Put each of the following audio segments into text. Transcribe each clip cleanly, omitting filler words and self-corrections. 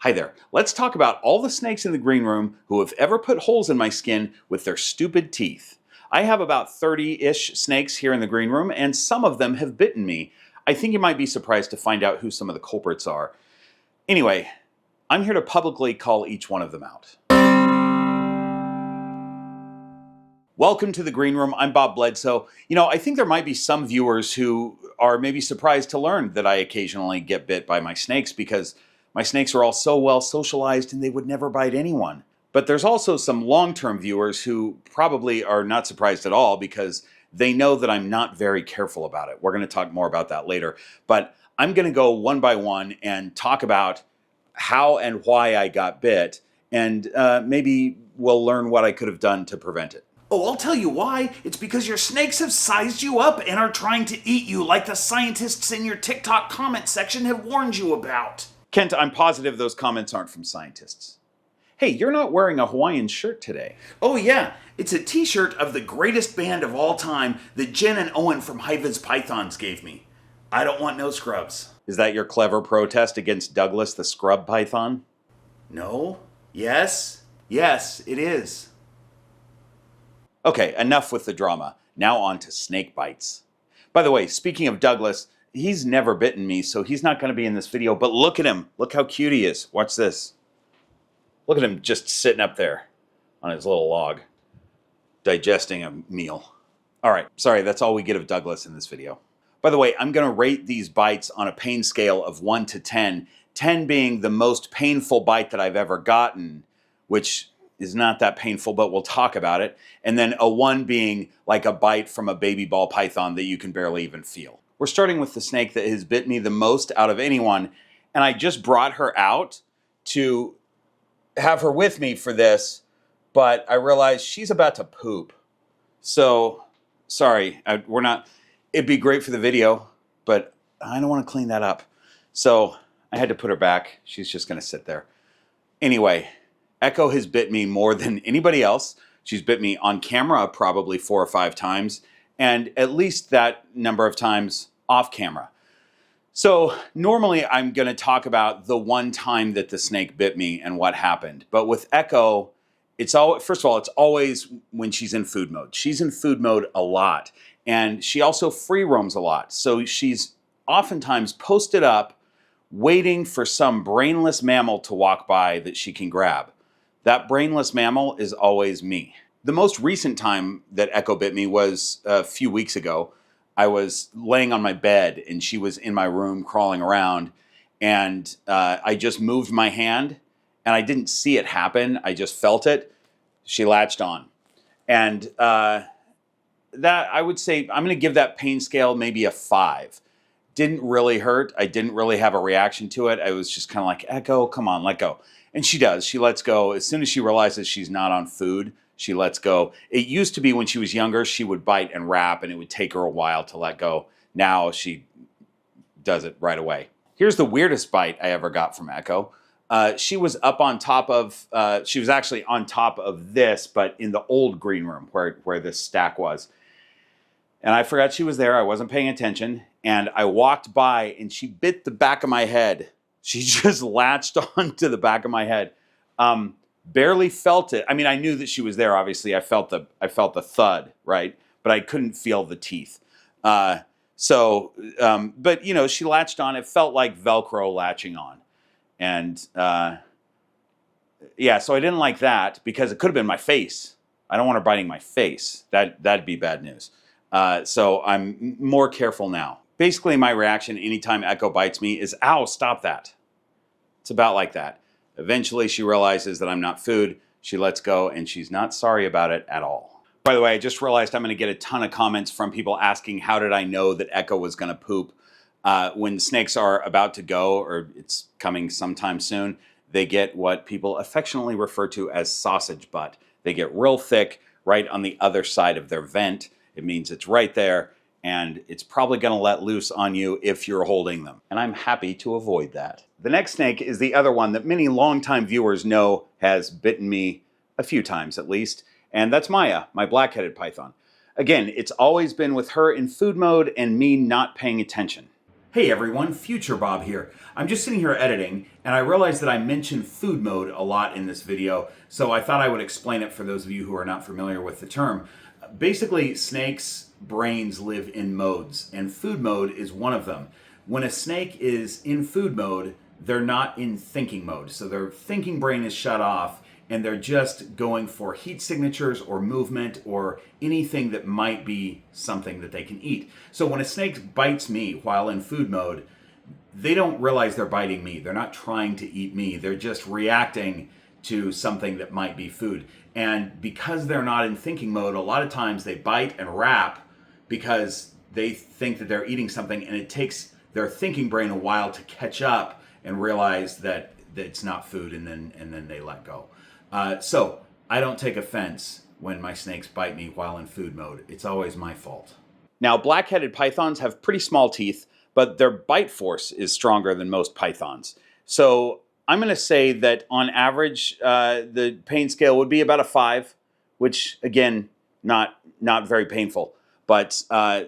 Hi there. Let's talk about all the snakes in the green room who have ever put holes in my skin with their stupid teeth. I have about 30-ish snakes here in the green room, and some of them have bitten me. I think you might be surprised to find out who some of the culprits are. Anyway, I'm here to publicly call each one of them out. Welcome to the green room. I'm Bob Bledsoe. I think there might be some viewers who are maybe surprised to learn that I occasionally get bit by my snakes because my snakes are all so well socialized and they would never bite anyone. But there's also some long-term viewers who probably are not surprised at all because they know that I'm not very careful about it. We're going to talk more about that later. But I'm going to go one by one and talk about how and why I got bit, and maybe we'll learn what I could have done to prevent it. Oh, I'll tell you why. It's because your snakes have sized you up and are trying to eat you like the scientists in your TikTok comment section have warned you about. Kent, I'm positive those comments aren't from scientists. Hey, you're not wearing a Hawaiian shirt today. Oh yeah, it's a t-shirt of the greatest band of all time that Jen and Owen from High Viz Pythons gave me. I don't want no scrubs. Is that your clever protest against Douglas the scrub python? No. Yes. Yes, it is. Okay, enough with the drama. Now on to snake bites. By the way, speaking of Douglas, he's never bitten me, so he's not going to be in this video, but look at him. Look how cute he is. Watch this. Look at him just sitting up there on his little log, digesting a meal. All right, sorry, that's all we get of Douglas in this video. By the way, I'm going to rate these bites on a pain scale of 1 to 10, 10 being the most painful bite that I've ever gotten, which is not that painful, but we'll talk about it. And then a 1 being like a bite from a baby ball python that you can barely even feel. We're starting with the snake that has bit me the most out of anyone, and I just brought her out to have her with me for this, but I realized she's about to poop. So, sorry, it'd be great for the video, but I don't want to clean that up. So, I had to put her back. She's just going to sit there. Anyway, Ekko has bit me more than anybody else. She's bit me on camera probably 4 or 5 times, and at least that number of times off camera. So normally I'm going to talk about the one time that the snake bit me and what happened. But with Ekko, first of all, it's always when she's in food mode. She's in food mode a lot, and she also free roams a lot. So she's oftentimes posted up waiting for some brainless mammal to walk by that she can grab. That brainless mammal is always me. The most recent time that Ekko bit me was a few weeks ago. I was laying on my bed and she was in my room crawling around, and I just moved my hand and I didn't see it happen. I just felt it. She latched on. And that, I would say, I'm going to give that pain scale maybe a 5. Didn't really hurt. I didn't really have a reaction to it. I was just kind of like, Ekko, come on, let go. And she does. She lets go. As soon as she realizes she's not on food, she lets go. It used to be when she was younger, she would bite and wrap, and it would take her a while to let go. Now she does it right away. Here's the weirdest bite I ever got from Ekko. She was up on top of, she was actually on top of this, but in the old green room where this stack was. And I forgot she was there. I wasn't paying attention. And I walked by and she bit the back of my head. She just latched onto the back of my head. Barely felt it. I mean, I knew that she was there, obviously. I felt the thud, right? But I couldn't feel the teeth. But she latched on. It felt like Velcro latching on. And yeah, so I didn't like that because it could have been my face. I don't want her biting my face. That'd be bad news. So I'm more careful now. Basically, my reaction anytime Ekko bites me is, ow, stop that. It's about like that. Eventually, she realizes that I'm not food. She lets go, and she's not sorry about it at all. By the way, I just realized I'm going to get a ton of comments from people asking, how did I know that Ekko was going to poop? When snakes are about to go, or it's coming sometime soon, they get what people affectionately refer to as sausage butt. They get real thick right on the other side of their vent. It means it's right there, and it's probably going to let loose on you if you're holding them. And I'm happy to avoid that. The next snake is the other one that many longtime viewers know has bitten me a few times at least, and that's Maya, my blackheaded python. Again, it's always been with her in food mode and me not paying attention. Hey everyone, Future Bob here. I'm just sitting here editing, and I realized that I mentioned food mode a lot in this video, so I thought I would explain it for those of you who are not familiar with the term. Basically, snakes' brains live in modes, and food mode is one of them. When a snake is in food mode, they're not in thinking mode, so their thinking brain is shut off, and they're just going for heat signatures or movement or anything that might be something that they can eat. So when a snake bites me while in food mode, they don't realize they're biting me. They're not trying to eat me. They're just reacting to something that might be food. And because they're not in thinking mode, a lot of times they bite and wrap because they think that they're eating something, and it takes their thinking brain a while to catch up and realize that it's not food, and then they let go. So I don't take offense when my snakes bite me while in food mode. It's always my fault. Now, blackheaded pythons have pretty small teeth, but their bite force is stronger than most pythons. So I'm going to say that on average, the pain scale would be about a 5, which again, not very painful, but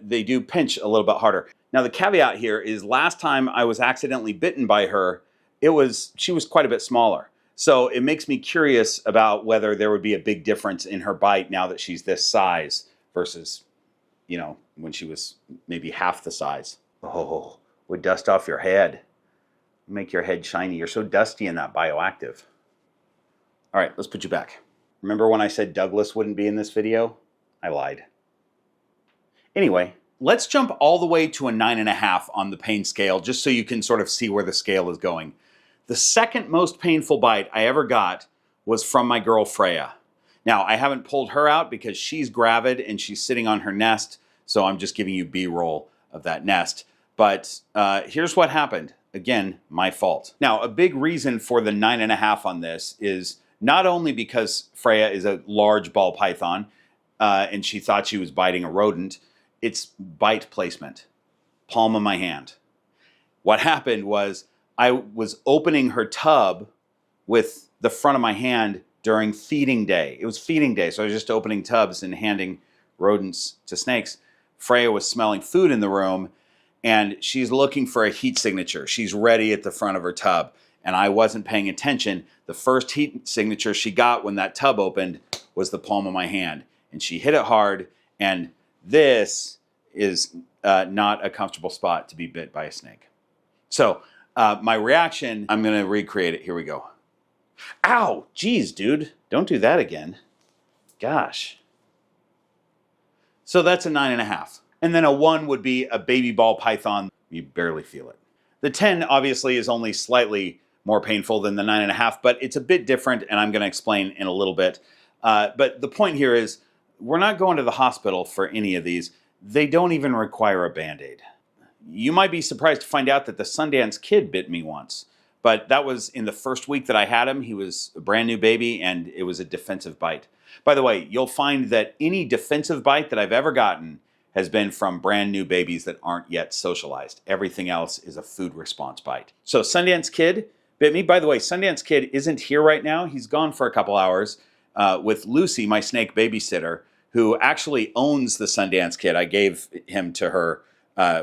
they do pinch a little bit harder. Now the caveat here is last time I was accidentally bitten by her, she was quite a bit smaller. So it makes me curious about whether there would be a big difference in her bite now that she's this size versus, you know, when she was maybe half the size. Oh, would dust off your head. Make your head shiny. You're so dusty and that bioactive. All right, let's put you back. Remember when I said Douglas wouldn't be in this video? I lied. Anyway, let's jump all the way to a 9.5 on the pain scale, just so you can sort of see where the scale is going. The second most painful bite I ever got was from my girl Freya. Now, I haven't pulled her out because she's gravid and she's sitting on her nest, so I'm just giving you B-roll of that nest. But here's what happened. Again, my fault. Now, a big reason for the 9.5 on this is not only because Freya is a large ball python and she thought she was biting a rodent, it's bite placement. Palm of my hand. What happened was I was opening her tub with the front of my hand during feeding day. It was feeding day, so I was just opening tubs and handing rodents to snakes. Freya was smelling food in the room, and she's looking for a heat signature. She's ready at the front of her tub, and I wasn't paying attention. The first heat signature she got when that tub opened was the palm of my hand, and she hit it hard, and this is not a comfortable spot to be bit by a snake. So my reaction, I'm going to recreate it. Here we go. Ow! Geez, dude. Don't do that again. Gosh. So that's a 9.5. And then a 1 would be a baby ball python. You barely feel it. The 10 obviously is only slightly more painful than the 9.5, but it's a bit different, and I'm going to explain in a little bit. But the point here is we're not going to the hospital for any of these. They don't even require a Band-Aid. You might be surprised to find out that the Sundance Kid bit me once, but that was in the first week that I had him. He was a brand new baby, and it was a defensive bite. By the way, you'll find that any defensive bite that I've ever gotten has been from brand new babies that aren't yet socialized. Everything else is a food response bite. So Sundance Kid bit me. By the way, Sundance Kid isn't here right now. He's gone for a couple hours with Lucy, my snake babysitter, who actually owns the Sundance Kid. I gave him to her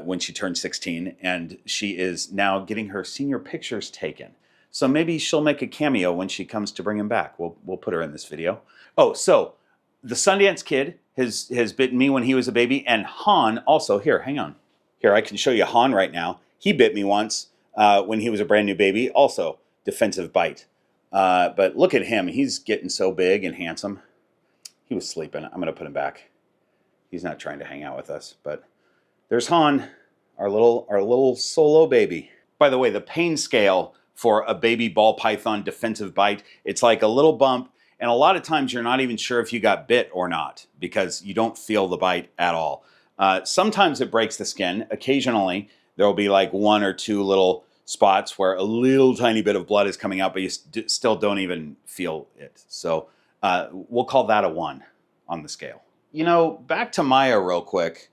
when she turned 16, and she is now getting her senior pictures taken. So maybe she'll make a cameo when she comes to bring him back. We'll put her in this video. Oh, so the Sundance Kid has bitten me when he was a baby, and Han also. Here, hang on. Here, I can show you Han right now. He bit me once when he was a brand new baby, also defensive bite. But look at him. He's getting so big and handsome. He was sleeping. I'm going to put him back. He's not trying to hang out with us, but there's Han, our little solo baby. By the way, the pain scale for a baby ball python defensive bite, it's like a little bump, and a lot of times you're not even sure if you got bit or not because you don't feel the bite at all. Sometimes it breaks the skin. Occasionally, there will be like 1 or 2 little spots where a little tiny bit of blood is coming out, but you still don't even feel it. So we'll call that a 1 on the scale. You know, back to Maya real quick.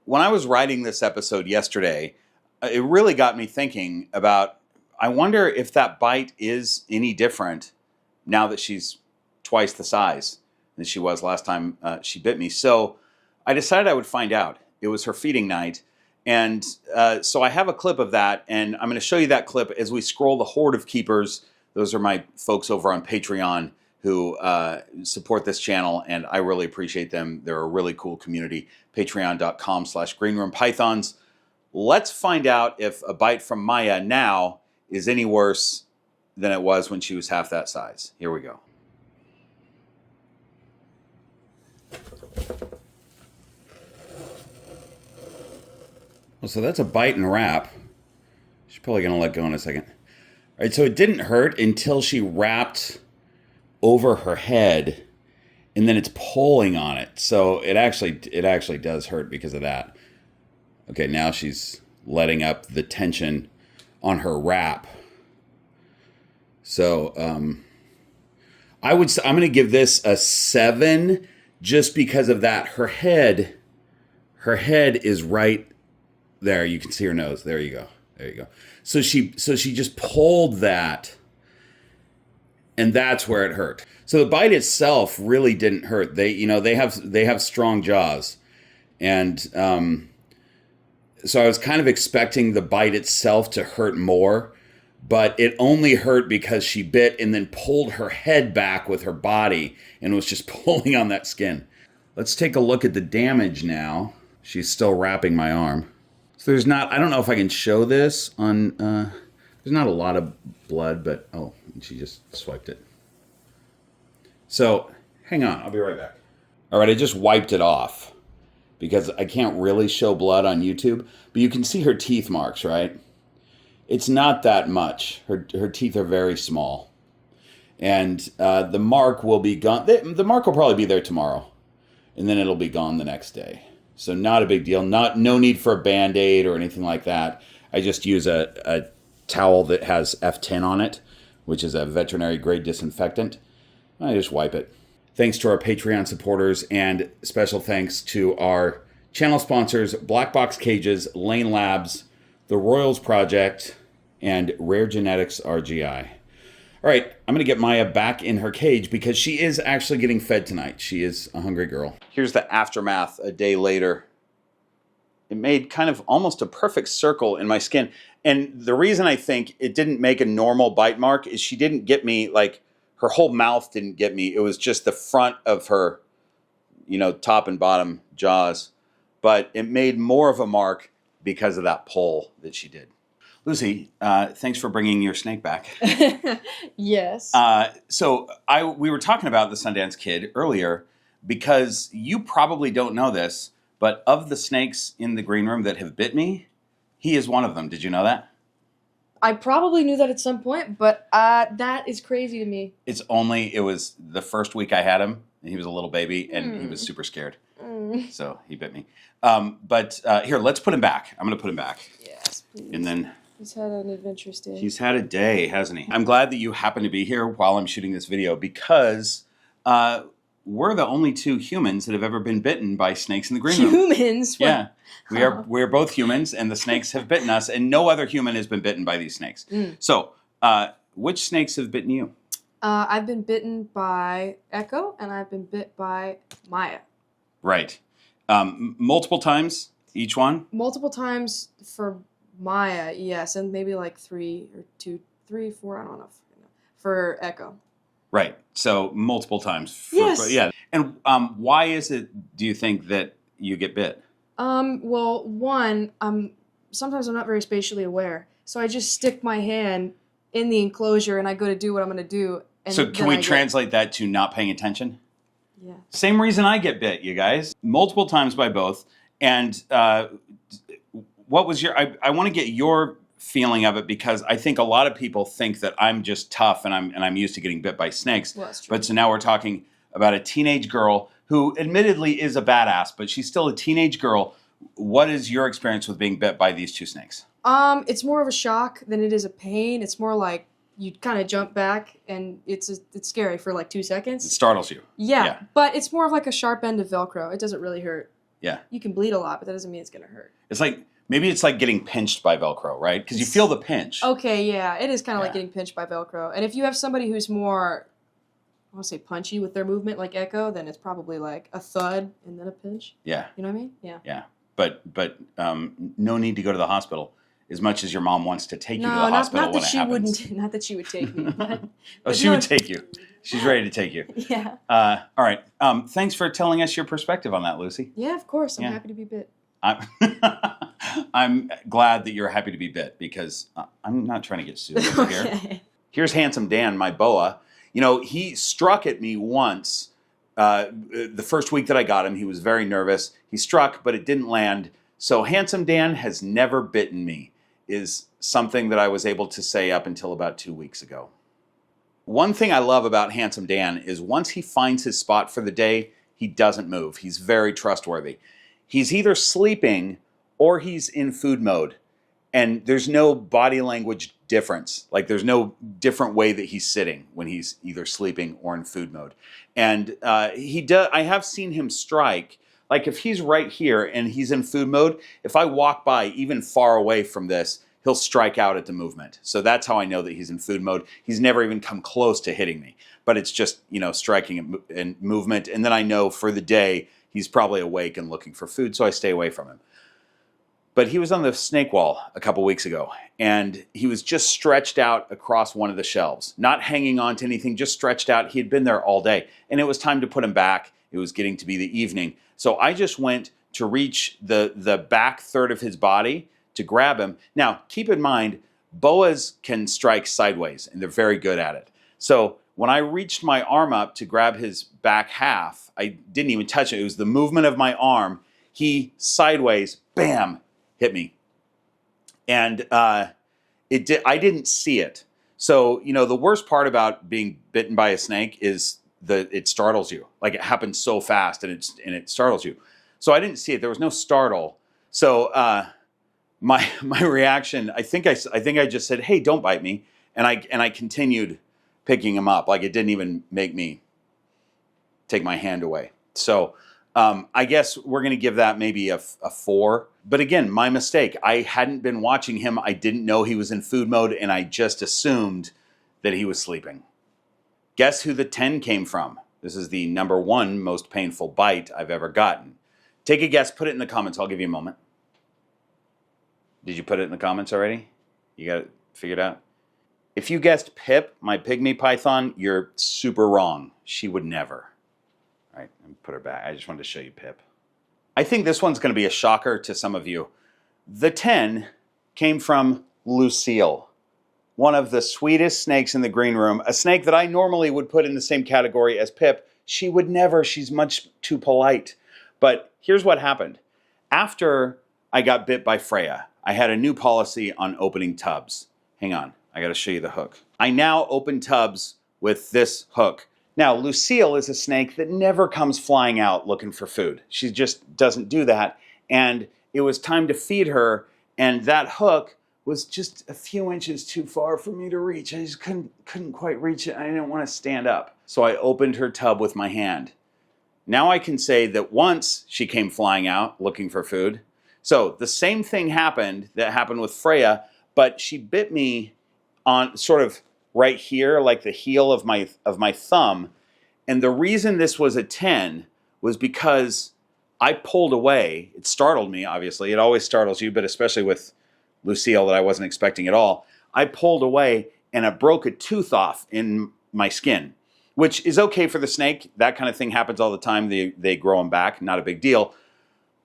When I was writing this episode yesterday, it really got me thinking about, I wonder if that bite is any different now that she's twice the size than she was last time she bit me. So I decided I would find out. It was her feeding night, And so I have a clip of that, and I'm going to show you that clip as we scroll the horde of keepers. Those are my folks over on Patreon who support this channel, and I really appreciate them. They're a really cool community. Patreon.com/greenroompythons. Let's find out if a bite from Maya now is any worse than it was when she was half that size. Here we go. Well, so that's a bite and wrap. She's probably going to let go in a second. All right, so it didn't hurt until she wrapped over her head, and then it's pulling on it. So it actually does hurt because of that. Okay, now she's letting up the tension on her wrap. So I'm going to give this a 7 just because of that. Her head is right there. You can see her nose. There you go. There you go. So she just pulled that, and that's where it hurt. So the bite itself really didn't hurt. They have strong jaws, and so I was kind of expecting the bite itself to hurt more, but it only hurt because she bit and then pulled her head back with her body and was just pulling on that skin. Let's take a look at the damage now. She's still wrapping my arm. So there's not, I don't know if I can show this on, there's not a lot of blood, but, oh, she just swiped it. So, hang on, I'll be right back. All right, I just wiped it off because I can't really show blood on YouTube, but you can see her teeth marks, right? It's not that much. Her teeth are very small. And the mark will be gone. The mark will probably be there tomorrow, and then it'll be gone the next day. So not a big deal. No need for a Band-Aid or anything like that. I just use a towel that has F10 on it, which is a veterinary grade disinfectant. I just wipe it. Thanks to our Patreon supporters, and special thanks to our channel sponsors, Black Box Cages, Lane Labs, The Royals Project, and Rare Genetics RGI. All right, I'm going to get Maya back in her cage because she is actually getting fed tonight. She is a hungry girl. Here's the aftermath a day later. It made kind of almost a perfect circle in my skin. And the reason I think it didn't make a normal bite mark is she didn't get me, like, her whole mouth didn't get me. It was just the front of her, top and bottom jaws. But it made more of a mark because of that pull that she did. Lucy, thanks for bringing your snake back. Yes. So we were talking about the Sundance Kid earlier because you probably don't know this, but of the snakes in the green room that have bit me, he is one of them. Did you know that? I probably knew that at some point, but that is crazy to me. It was the first week I had him, and he was a little baby, and he was super scared. So he bit me. But here, let's put him back. I'm going to put him back. Yes, please. And then... He's had an adventurous day. He's had a day, hasn't he? I'm glad that you happen to be here while I'm shooting this video because we're the only 2 humans that have ever been bitten by snakes in the green room. Humans? Yeah. We're both humans, and the snakes have bitten us, and no other human has been bitten by these snakes. So, which snakes have bitten you? I've been bitten by Ekko, and I've been bit by Maya. Right. Multiple times, each one? Multiple times for Maya, yes, and maybe like 3 or 4, I don't know. For Ekko. Right. So, multiple times. Yes. Yeah. And why is it, do you think, that you get bit? Well, one, sometimes I'm not very spatially aware, so I just stick my hand in the enclosure and I go to do what I'm going to do. And so can we translate that to not paying attention? Yeah. Same reason I get bit, you guys. Multiple times by both. And what was I want to get your feeling of it because I think a lot of people think that I'm just tough and I'm used to getting bit by snakes. Well, that's true. But so now we're talking about a teenage girl who admittedly is a badass, but she's still a teenage girl. What is your experience with being bit by these 2 snakes? It's more of a shock than it is a pain. It's more like you kind of jump back and it's scary for like 2 seconds. It startles you. Yeah, but it's more of like a sharp end of Velcro. It doesn't really hurt. Yeah. You can bleed a lot, but that doesn't mean it's going to hurt. It's like, maybe it's like getting pinched by Velcro, right? Because you feel the pinch. Okay, yeah. It is kind of like getting pinched by Velcro. And if you have somebody who's more, I want to say punchy with their movement like Ekko, then it's probably like a thud and then a pinch. Yeah. You know what I mean? Yeah. Yeah. but no need to go to the hospital as much as your mom wants to take you to the No, hospital not when that it she happens. wouldn't. Not that she would take me. But, Oh, but she no, would take you. She's ready to take you. Yeah. All right. Thanks for telling us your perspective on that, Lucy. Yeah, of course. I'm Yeah. happy to be bit. I'm glad that you're happy to be bit because I'm not trying to get sued over here. Okay. Here's Handsome Dan, my boa. You know, he struck at me once. The first week that I got him, he was very nervous. He struck, but it didn't land. So Handsome Dan has never bitten me, is something that I was able to say up until about 2 weeks ago. One thing I love about Handsome Dan is once he finds his spot for the day, he doesn't move. He's very trustworthy. He's either sleeping or he's in food mode. And there's no body language difference. Like there's no different way that he's sitting when he's either sleeping or in food mode. And I have seen him strike. Like if he's right here and he's in food mode, if I walk by even far away from this, he'll strike out at the movement. So that's how I know that he's in food mode. He's never even come close to hitting me, but it's just, striking and movement. And then I know for the day, he's probably awake and looking for food, so I stay away from him. But he was on the snake wall a couple weeks ago, and he was just stretched out across one of the shelves, not hanging on to anything, just stretched out. He had been there all day, and it was time to put him back. It was getting to be the evening. So I just went to reach the back third of his body to grab him. Now, keep in mind, boas can strike sideways, and they're very good at it. So when I reached my arm up to grab his back half, I didn't even touch it. It was the movement of my arm. He sideways, bam, hit me. And I didn't see it. So, the worst part about being bitten by a snake is it startles you. Like it happens so fast and it startles you. So I didn't see it. There was no startle. So my reaction, I think I just said, "Hey, don't bite me." And I continued picking him up. Like it didn't even make me take my hand away. So I guess we're going to give that maybe a 4. But again, my mistake. I hadn't been watching him. I didn't know he was in food mode, and I just assumed that he was sleeping. Guess who the 10 came from? This is the number 1 most painful bite I've ever gotten. Take a guess. Put it in the comments. I'll give you a moment. Did you put it in the comments already? You got it figured out? If you guessed Pip, my pygmy python, you're super wrong. She would never. All right, and put her back. I just wanted to show you Pip. I think this one's going to be a shocker to some of you. The 10 came from Lucille, one of the sweetest snakes in the green room, a snake that I normally would put in the same category as Pip. She would never. She's much too polite. But here's what happened. After I got bit by Freya, I had a new policy on opening tubs. Hang on, I got to show you the hook. I now open tubs with this hook. Now, Lucille is a snake that never comes flying out looking for food. She just doesn't do that. And it was time to feed her, and that hook was just a few inches too far for me to reach. I just couldn't quite reach it. I didn't want to stand up. So I opened her tub with my hand. Now I can say that once she came flying out looking for food. So the same thing happened that happened with Freya, but she bit me on sort of right here, like the heel of my thumb. And the reason this was a 10 was because I pulled away. It startled me, obviously. It always startles you, but especially with Lucille that I wasn't expecting at all. I pulled away and I broke a tooth off in my skin, which is okay for the snake. That kind of thing happens all the time. They grow them back, not a big deal.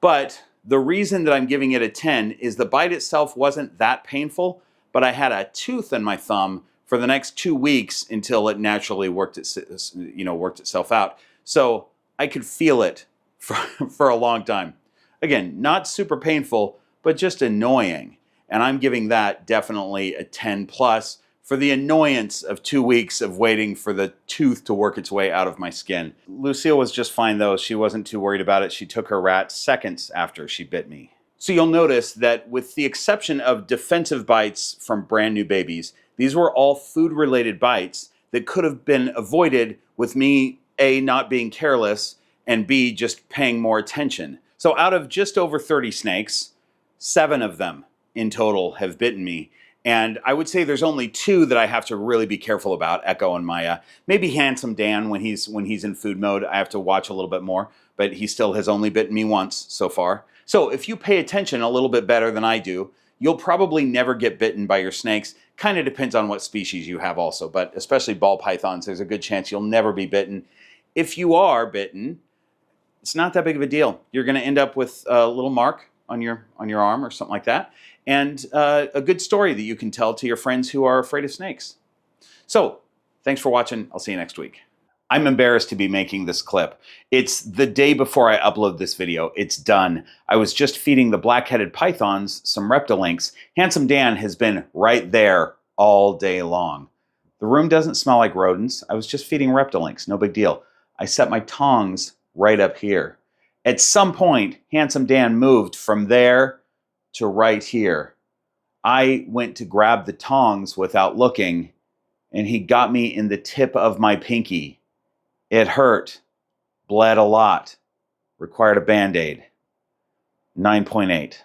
But the reason that I'm giving it a 10 is the bite itself wasn't that painful, but I had a tooth in my thumb for the next 2 weeks until it naturally worked itself out. So I could feel it for a long time. Again, not super painful, but just annoying. And I'm giving that definitely a 10 plus for the annoyance of 2 weeks of waiting for the tooth to work its way out of my skin. Lucille was just fine though. She wasn't too worried about it. She took her rat seconds after she bit me. So you'll notice that with the exception of defensive bites from brand new babies, these were all food-related bites that could have been avoided with me, A, not being careless, and B, just paying more attention. So out of just over 30 snakes, 7 of them in total have bitten me. And I would say there's only 2 that I have to really be careful about, Ekko and Maya. Maybe Handsome Dan when he's in food mode, I have to watch a little bit more, but he still has only bitten me once so far. So if you pay attention a little bit better than I do, you'll probably never get bitten by your snakes. Kind of depends on what species you have also, but especially ball pythons, there's a good chance you'll never be bitten. If you are bitten, it's not that big of a deal. You're going to end up with a little mark on your arm or something like that, and a good story that you can tell to your friends who are afraid of snakes. So, thanks for watching. I'll see you next week. I'm embarrassed to be making this clip. It's the day before I upload this video. It's done. I was just feeding the blackheaded pythons some reptilinks. Handsome Dan has been right there all day long. The room doesn't smell like rodents. I was just feeding reptilinks. No big deal. I set my tongs right up here. At some point, Handsome Dan moved from there to right here. I went to grab the tongs without looking, and he got me in the tip of my pinky. It hurt, bled a lot, required a Band-Aid. 9.8.